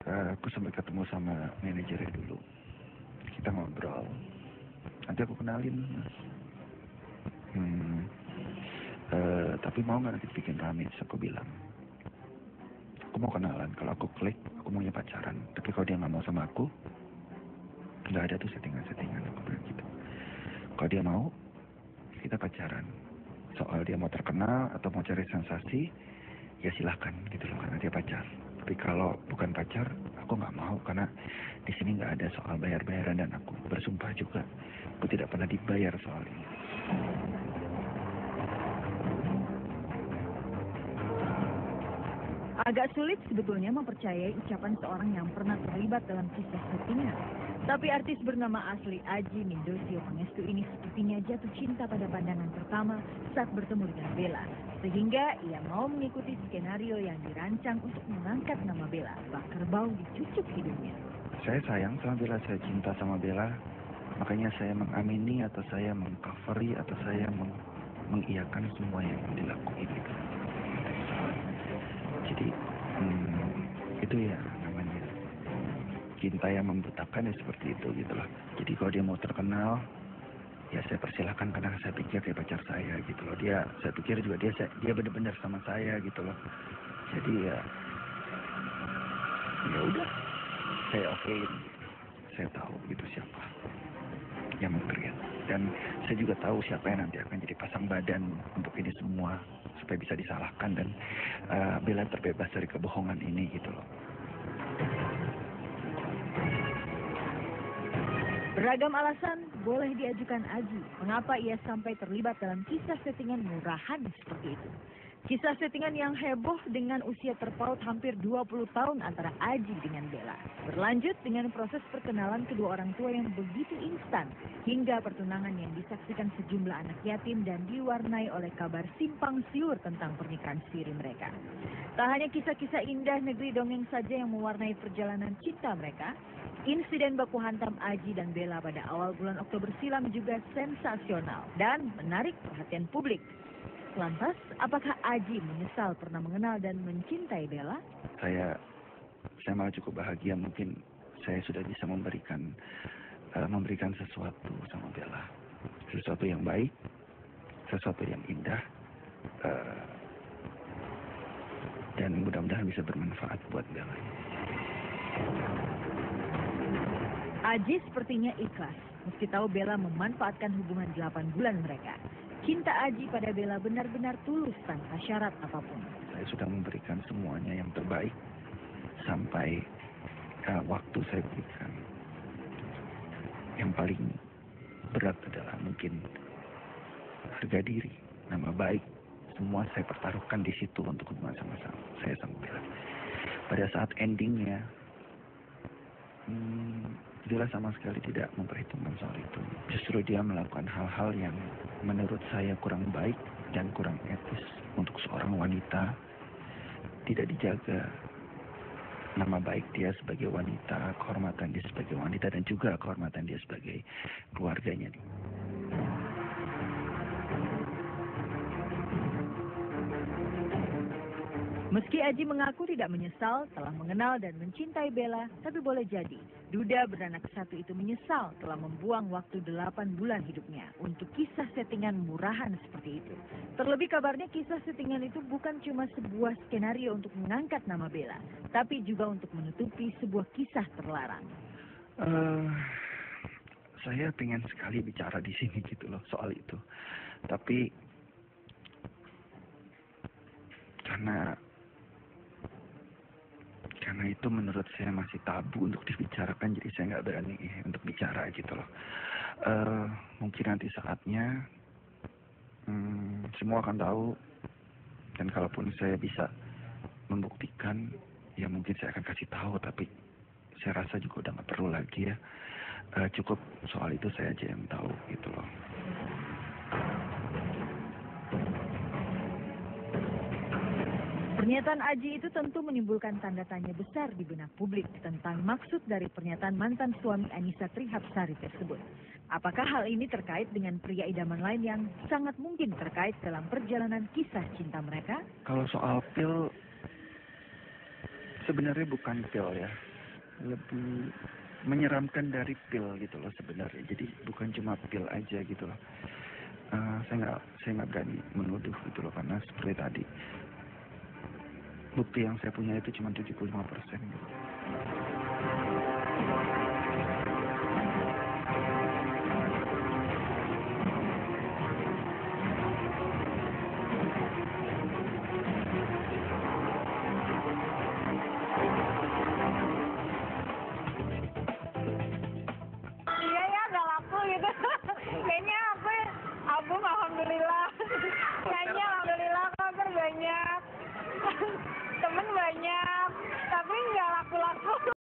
Aku sempat ketemu sama manajernya dulu. Kita ngobrol. Nanti aku kenalin, Mas. Tapi mau nggak nanti bikin rame? Terus aku bilang, aku mau kenalan. Kalau aku klik, aku maunya pacaran. Tapi kalau dia nggak mau sama aku, nggak ada tuh settingan-settingan. Aku bilang gitu. Kalau dia mau, kita pacaran. Soal dia mau terkenal atau mau cari sensasi, ya silahkan gitu loh, karena dia pacar. Tapi kalau bukan pacar, aku nggak mau, karena di sini nggak ada soal bayar-bayaran, dan aku bersumpah juga aku tidak pernah dibayar soal ini. Agak sulit sebetulnya mempercayai ucapan seorang yang pernah terlibat dalam kisah settingan. Tapi artis bernama asli Aji Mindosio Pangestu ini sepertinya jatuh cinta pada pandangan pertama saat bertemu dengan Bella. Sehingga ia mau mengikuti skenario yang dirancang untuk mengangkat nama Bella, bak kerbau dicucuk hidungnya. Saya sayang sama Bella, saya cinta sama Bella. Makanya saya mengamini atau saya mengcovery atau saya mengiyakan semua yang dilakukan gitu. Jadi itu ya namanya cinta yang membutakan, ya seperti itu gitu loh. Jadi kalau dia mau terkenal, ya saya persilahkan, karena saya pikir dia pacar saya gitu loh. Saya pikir juga dia benar-benar sama saya gitu loh. Jadi ya udah, saya okein. Saya tahu gitu siapa yang mengkreat, dan saya juga tahu siapa yang nanti akan jadi pasang badan untuk ini semua supaya bisa disalahkan, dan Bella terbebas dari kebohongan ini gitu loh. Beragam alasan boleh diajukan Aji mengapa ia sampai terlibat dalam kisah settingan murahan seperti itu. Kisah settingan yang heboh dengan usia terpaut hampir 20 tahun antara Aji dengan Bella. Berlanjut dengan proses perkenalan kedua orang tua yang begitu instan, hingga pertunangan yang disaksikan sejumlah anak yatim dan diwarnai oleh kabar simpang siur tentang pernikahan siri mereka. Tak hanya kisah-kisah indah negeri dongeng saja yang mewarnai perjalanan cinta mereka, insiden baku hantam Aji dan Bella pada awal bulan Oktober silam juga sensasional dan menarik perhatian publik. Lantas, apakah Aji menyesal pernah mengenal dan mencintai Bella? Saya malah cukup bahagia, mungkin saya sudah bisa memberikan sesuatu sama Bella, sesuatu yang baik, sesuatu yang indah, dan mudah-mudahan bisa bermanfaat buat Bella. Aji sepertinya ikhlas, meski tahu Bella memanfaatkan hubungan 8 bulan mereka. Cinta Aji pada Bella benar-benar tulus tanpa syarat apapun. Saya sudah memberikan semuanya yang terbaik sampai waktu saya berikan. Yang paling berat adalah mungkin harga diri, nama baik, semua saya pertaruhkan di situ untuk hubungan sama-sama saya sama Bella. Pada saat endingnya, Bella sama sekali tidak memperhitungkan soal itu. Justru dia melakukan hal-hal yang menurut saya kurang baik dan kurang etis untuk seorang wanita. Tidak dijaga nama baik dia sebagai wanita, kehormatan dia sebagai wanita, dan juga kehormatan dia sebagai keluarganya. Meski Aji mengaku tidak menyesal telah mengenal dan mencintai Bella, tapi boleh jadi duda beranak satu itu menyesal telah membuang waktu 8 bulan hidupnya untuk kisah settingan murahan seperti itu. Terlebih kabarnya kisah settingan itu bukan cuma sebuah skenario untuk mengangkat nama Bella, tapi juga untuk menutupi sebuah kisah terlarang. Saya pengen sekali bicara di sini gitu loh soal itu, tapi karena itu menurut saya masih tabu untuk dibicarakan, jadi saya nggak berani untuk bicara gitu loh. Mungkin nanti saatnya semua akan tahu, dan kalaupun saya bisa membuktikan, ya mungkin saya akan kasih tahu, tapi saya rasa juga udah nggak perlu lagi ya. Cukup soal itu saya aja yang tahu gitu loh. Pernyataan Aji itu tentu menimbulkan tanda tanya besar di benak publik tentang maksud dari pernyataan mantan suami Anissa Trihapsari tersebut. Apakah hal ini terkait dengan pria idaman lain yang sangat mungkin terkait dalam perjalanan kisah cinta mereka? Kalau soal pil, sebenarnya bukan pil ya. lebih menyeramkan dari pil gitu loh sebenarnya. Jadi bukan cuma pil aja gitu loh. Saya nggak berani menuduh gitu loh, karena seperti tadi bukti yang saya punya itu cuma 75% gitu. Iya ya, nggak laku gitu. Kayaknya album alhamdulillah. Kayaknya alhamdulillah kabar banyak. Temen banyak. Tapi nggak laku-laku.